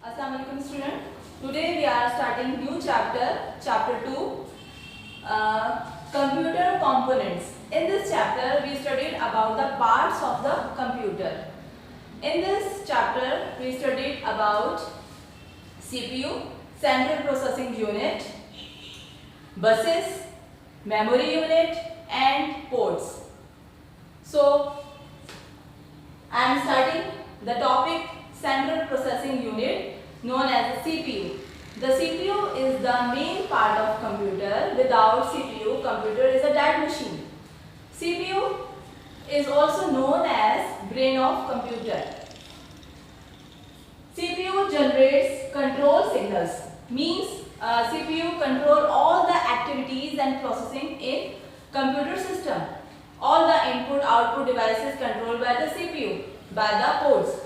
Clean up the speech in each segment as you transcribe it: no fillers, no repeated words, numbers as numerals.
Assalamu alaikum student. Today we are starting new chapter, chapter 2, computer components. In this chapter we studied about the parts of the computer. In this chapter we studied about CPU, central processing unit, buses, memory unit and ports. So I am starting the topic central processing unit known as the CPU. The CPU is the main part of computer. Without CPU, computer is a dead machine. CPU is also known as brain of computer. CPU generates control signals, means CPU control all the activities and processing in computer system. All the input-output devices controlled by the CPU, by the ports.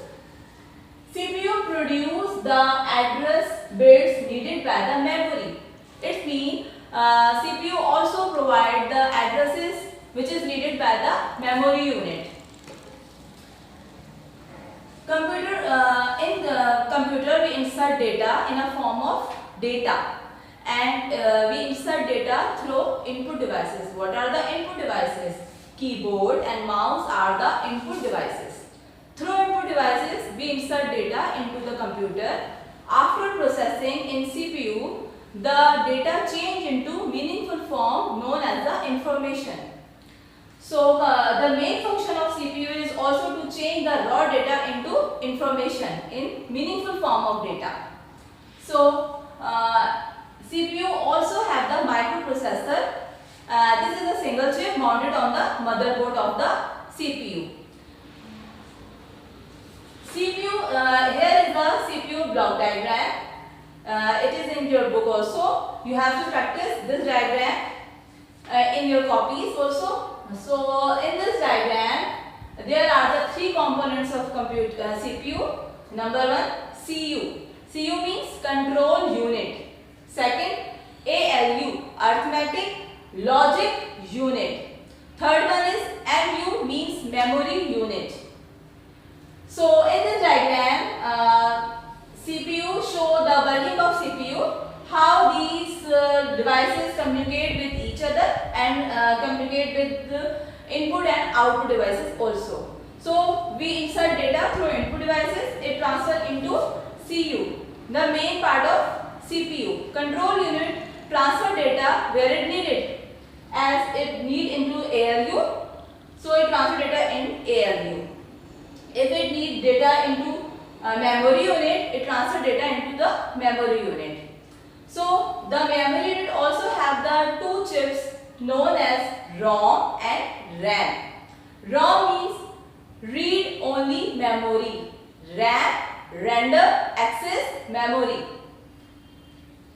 CPU produce the address bits needed by the memory. It means CPU also provide the addresses which is needed by the memory unit. In the computer we insert data in a form of data, and we insert data through input devices. What are the input devices? Keyboard and mouse are the input devices. Through input devices, we insert data into the computer. After processing in CPU, the data change into meaningful form known as the information. So, the main function of CPU is also to change the raw data into information in meaningful form of data. So, CPU also have the microprocessor. This is a single chip mounted on the motherboard of the CPU. CPU, here is the CPU block diagram. It is in your book also. You have to practice this diagram in your copies also. So, in this diagram, there are the three components of CPU. Number one, CU. CU means control unit. Second, ALU, arithmetic logic unit. Third one is MU, means memory unit. So in this diagram, CPU show the working of CPU, how these devices communicate with each other and communicate with the input and output devices also. So we insert data through input devices, it transfers into CU, the main part of CPU. Control unit transfer data where it needed, as it need into ALU, so it transfer data in ALU. If it needs data into memory unit, it transfer data into the memory unit. So the memory unit also have the two chips known as ROM and RAM. ROM means read only memory. RAM, random access memory.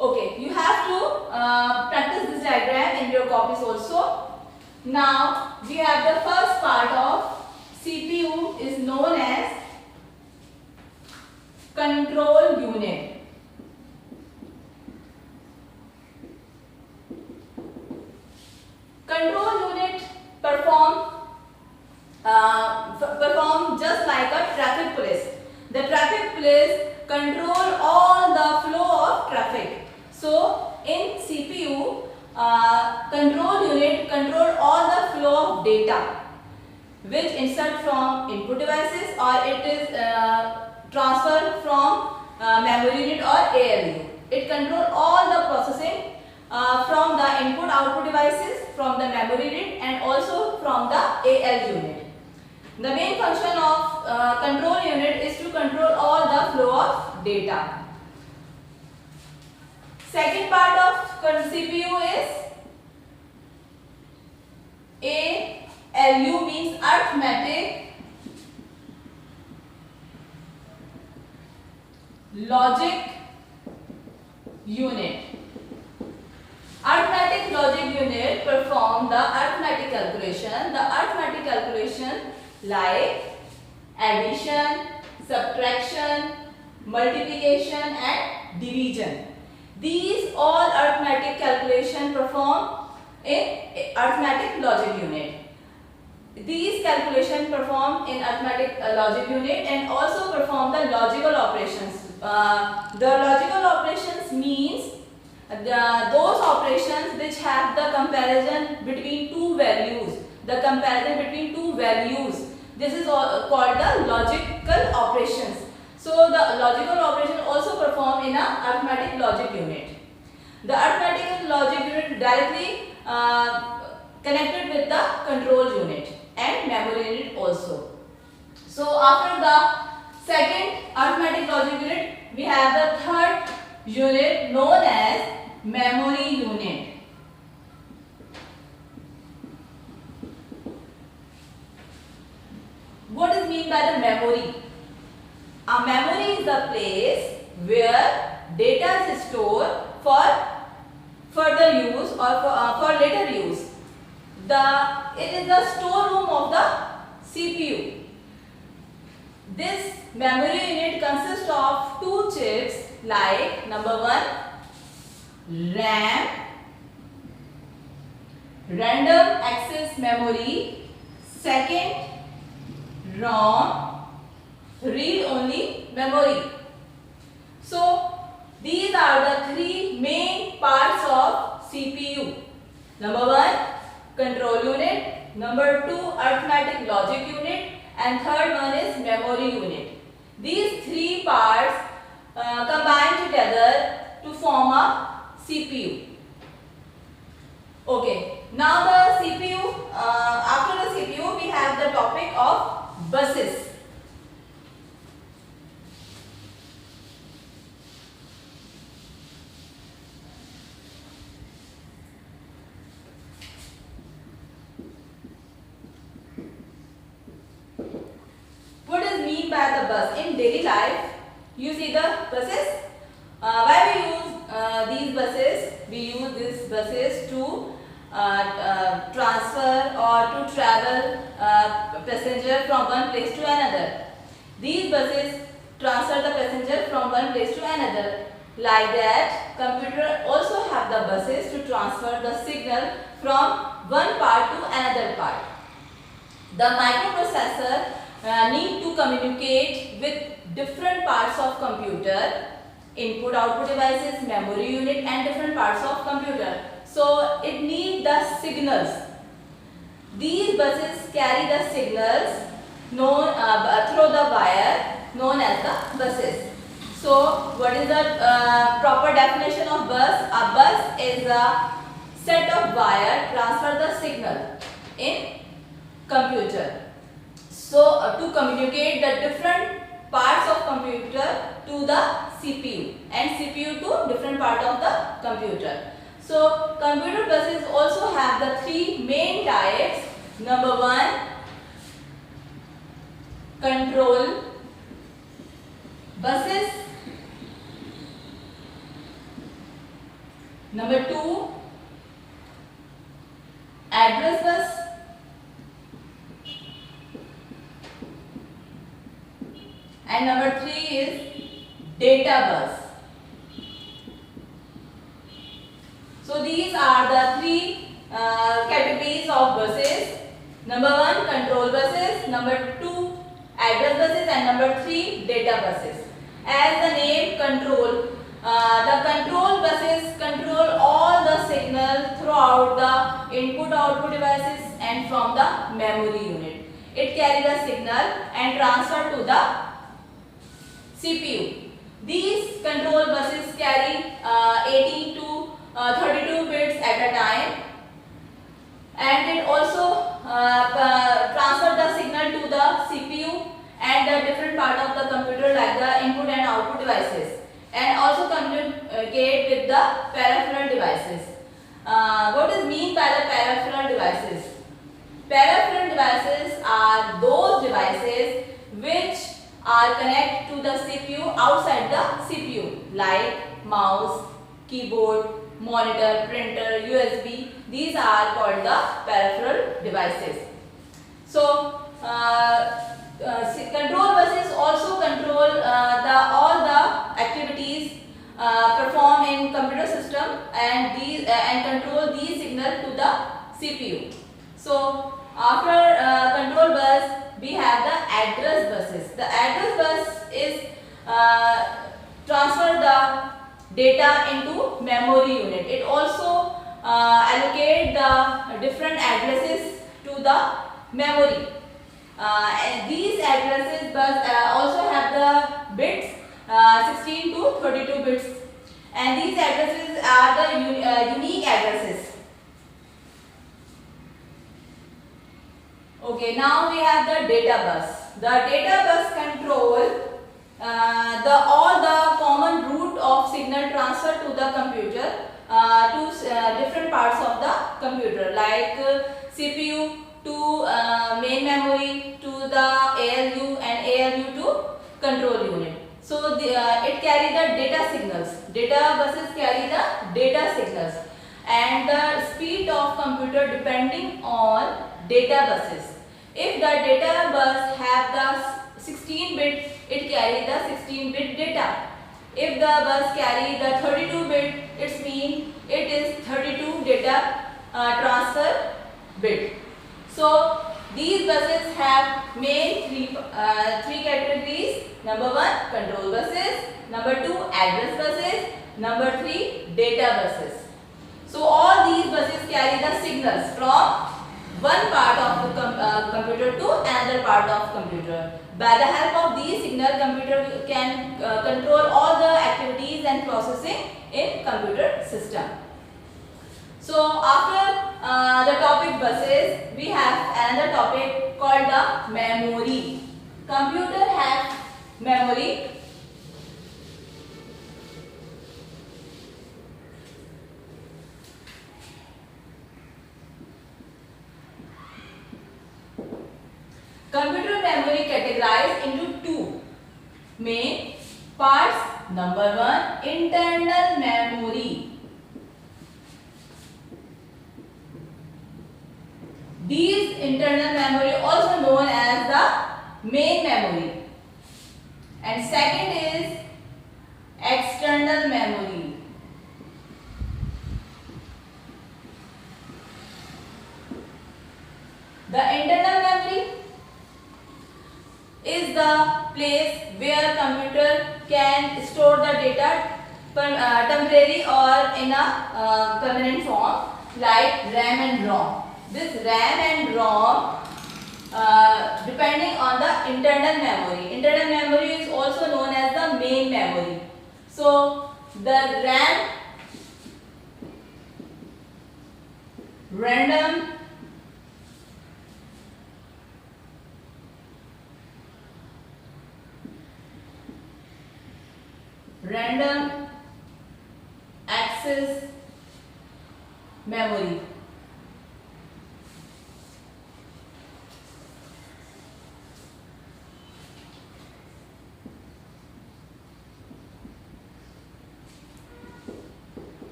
Okay, you have to practice this diagram in your copies also. Now we have the first part of CPU is known as control unit. Control unit perform just like a traffic police. The traffic police control all the flow of traffic. So in CPU, control unit control all the flow of data, which insert from input devices or it is transferred from memory unit or ALU. It controls all the processing from the input output devices, from the memory unit and also from the AL unit. The main function of control unit is to control all the flow of data. Second part of CPU is ALU, means arithmetic logic unit. Arithmetic logic unit perform the arithmetic calculation. The arithmetic calculation like addition, subtraction, multiplication and division. These all arithmetic calculation perform in arithmetic logic unit. These calculations performed in arithmetic logic unit and also perform the logical operations. The logical operations means those operations which have the comparison between two values. The comparison between two values. This is called the logical operations. So the logical operation also performed in a arithmetic logic unit. The arithmetic logic unit directly connected with the control unit and memory unit also. So after the second arithmetic logic unit, we have the third unit known as memory unit. What is mean by the memory? A memory is a place where data is stored for further use or for later use. It is the storeroom of the CPU. This memory unit consists of two chips like number 1 RAM, random access memory, second ROM, read-only memory. So these are the three main parts of CPU. Number 1 control unit, number 2 arithmetic logic unit, and third one is memory unit. These three parts combine together to form a CPU. Okay, now the CPU, after the CPU we have the topic of buses. What is mean by the bus? In daily life, you see the buses. Why we use these buses? We use these buses to transfer or to travel passenger from one place to another. These buses transfer the passenger from one place to another. Like that, computer also have the buses to transfer the signal from one part to another part. The microprocessor need to communicate with different parts of computer, input output devices, memory unit, and different parts of computer. So it needs the signals. These buses carry the signals known through the wire known as the buses. So what is the proper definition of bus? A bus is a set of wire transfer the signal in computer. So to communicate the different parts of computer to the CPU and CPU to different part of the computer. So computer buses also have the three main types. Number 1 control buses. Number 2 address bus. And number 3 is data bus. So these are the three categories of buses. Number 1 control buses, number 2 address buses, and number 3 data buses. As the name control, the control buses control all the signal throughout the input output devices and from the memory unit. It carries the signal and transfer to the CPU. These control buses carry 18 to 32 bits at a time, and it also transfer the signal to the CPU and the different part of the computer like the input and output devices, and also communicate with the peripheral devices. What is mean by the peripheral devices? Peripheral devices are those devices which are connected to the CPU outside the CPU, like mouse, keyboard, monitor, printer, USB. These are called the peripheral devices. So control buses also control all the activities performed in computer system and control these signal to the CPU. So after control bus we have the The address bus is transfer the data into memory unit. It also allocate the different addresses to the memory. And these addresses bus also have the bits 16 to 32 bits, and these addresses are the unique addresses. Okay, now we have the data bus. The data bus control all the common route of signal transfer to the computer to different parts of the computer, like CPU to main memory to the ALU and ALU to control unit. So it carry the data signals. Data buses carry the data signals, and the speed of computer depending on data buses. If the data bus have the 16 bit, it carry the 16-bit data. If the bus carry the 32-bit, it means it is 32 data transfer bit. So these buses have main three categories. Number 1, control buses. Number 2, address buses. Number 3, data buses. So all these buses carry the signals from one part of the computer to another part of computer. By the help of these signal, computer can control all the activities and processing in computer system. So after the topic buses, we have another topic called the memory. Computer has memory. Computer memory categorized into two main parts. Number 1, internal memory. These internal memory also known as the main memory. And second is external memory. The internal memory is the place where computer can store the data temporary or in a permanent form, like RAM and ROM. This RAM and ROM depending on the internal memory. Internal memory is also known as the main memory. So the RAM, random access memory.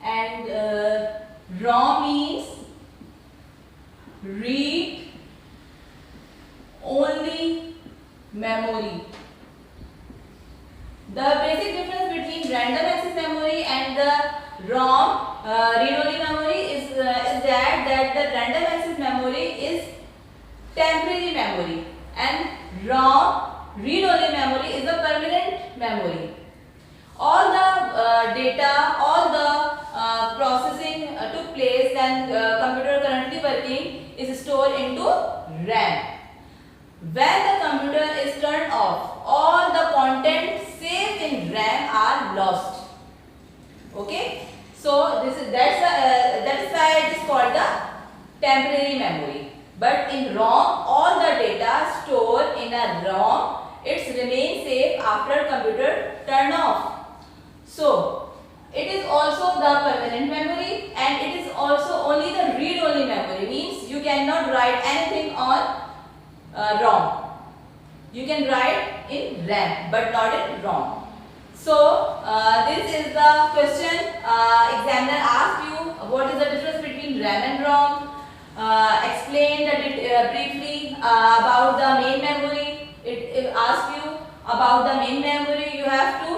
And ROM means read only memory. The basic difference between random access memory and the ROM, read-only memory, is that the random access memory is temporary memory, and ROM, read-only memory, is a permanent memory. All the data, all the processing took place and computer currently working is stored into RAM. When the computer is turned off, all the content saved in RAM are lost. Okay, so that is why it is called the temporary memory. But in ROM, all the data stored in a ROM, it remains safe after computer turn off. So it is also the permanent memory, and it is also only the read-only memory. Means you cannot write anything on ROM. You can write in RAM, but not in ROM. So this is the question examiner asked you. What is the difference between RAM and ROM? Explain briefly about the main memory. It asks you about the main memory. You have to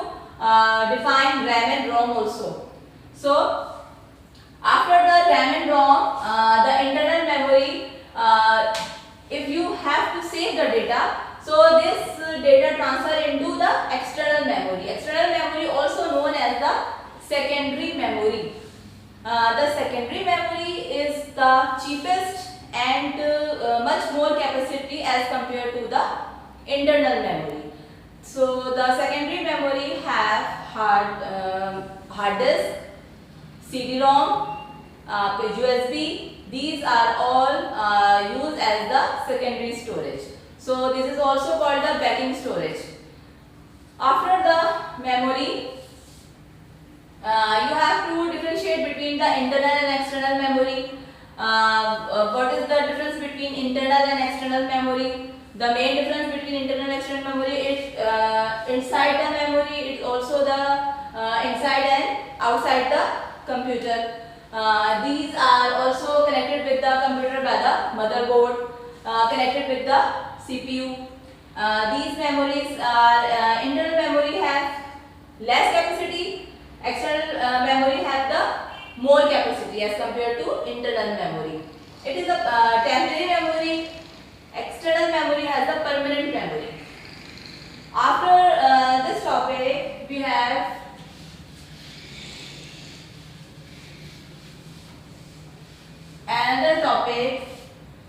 define RAM and ROM also. So after the RAM and ROM, the internal memory, if you have to save data. So this data transfer into the external memory. External memory also known as the secondary memory. The secondary memory is the cheapest and much more capacity as compared to the internal memory. So the secondary memory have hard disk, CD-ROM, USB. These are all used as the secondary storage. So this is also called the backing storage. After the memory, you have to differentiate between the internal and external memory. What is the difference between internal and external memory? The main difference between internal and external memory is inside the memory. It's also the inside and outside the computer. These are also connected with the computer by the motherboard, connected with the CPU. These memories are internal memory have less capacity. External memory has the more capacity as compared to internal memory. It is a temporary memory. External memory has the permanent memory. After this topic, we have another topic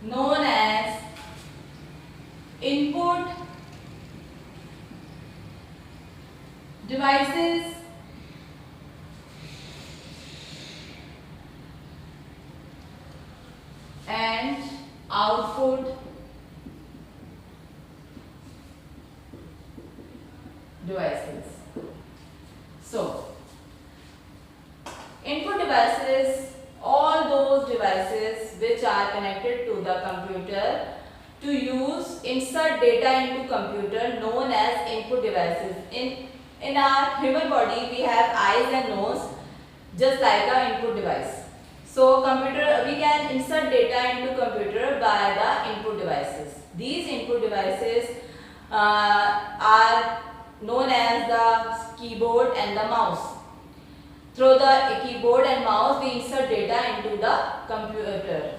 known as input devices and output devices. So, input devices, all those devices which are connected to the computer to insert data into computer, known as input devices. In our human body, we have eyes and nose, just like an input device. So we can insert data into computer by the input devices. These input devices are known as the keyboard and the mouse. Through the keyboard and mouse, we insert data into the computer.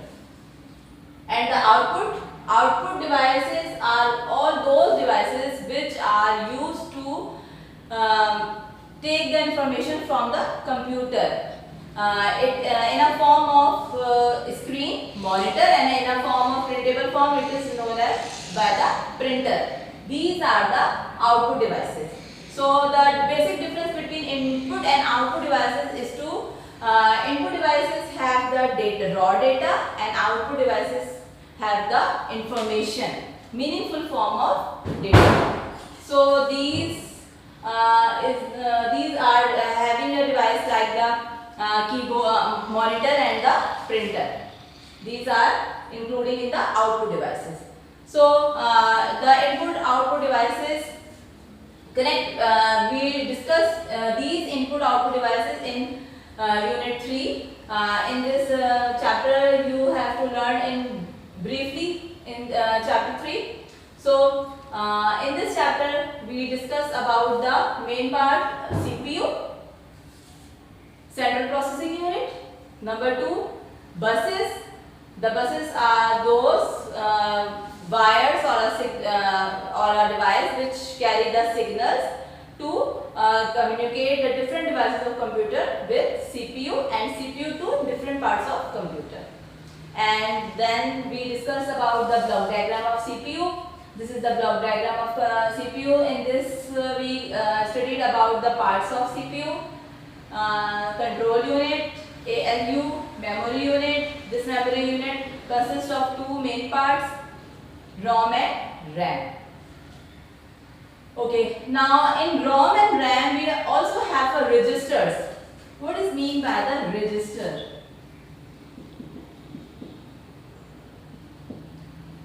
And the output devices are all those devices which are used to take the information from the computer. In a form of screen, monitor, and in a form of printable form, it is known as by the printer. These are the output devices. So the basic difference between input and output devices is to input devices have the raw data, and output devices have the information, meaningful form of data. So these are having a device like the keyboard, monitor, and the printer. These are including in the output devices. So the input output devices connect. We discussed these input output devices in unit 3. In this chapter, you have to learn in briefly in chapter 3. So in this chapter, we discuss about the main part, CPU, central processing unit. Number 2, buses. The buses are those wires or a device which carry the signals to communicate the different devices of computer with CPU, and CPU to different parts of computer. And then we discuss about the block diagram of CPU. This is the block diagram of CPU. In this we studied about the parts of CPU. Control unit, ALU, memory unit. This memory unit consists of 2 main parts, ROM and RAM. Okay, now in ROM and RAM we also have registers. What is mean by the register?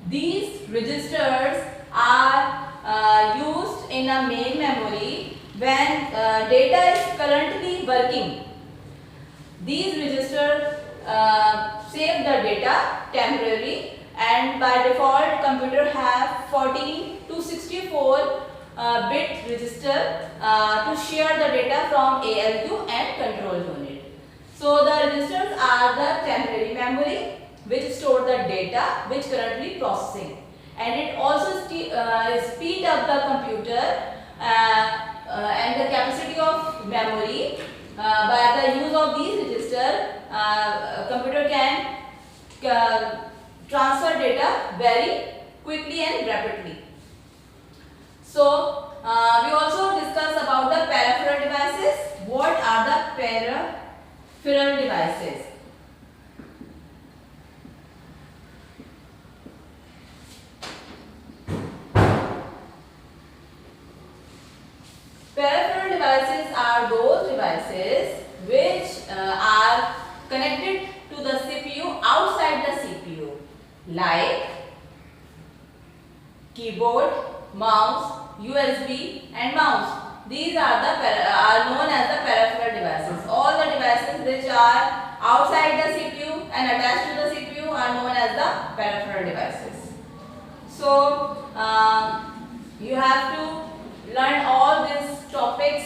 These registers are used in a main memory when data is currently working. These registers save the data temporarily, and by default computer have 14 to 64 bit register to share the data from ALU and control unit. So the registers are the temporary memory which store the data which currently processing, and it also speed up the computer and the capacity of memory. By the use of these register, computer can transfer data very quickly and rapidly. So we also discuss about the peripheral devices. What are the peripheral devices? Peripheral devices are those devices which are connected to the CPU outside the CPU, like keyboard, mouse, USB and mouse. These are known as the peripheral devices. All the devices which are outside the CPU and attached to the CPU are known as the peripheral devices. So you have to learn all these topics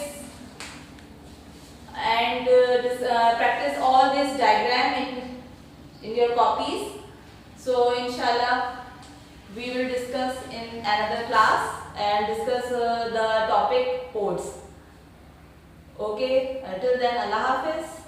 and practice all this diagram in your copies. So inshallah we will discuss in another class and discuss the topic ports. Okay, until then, Allah Hafiz.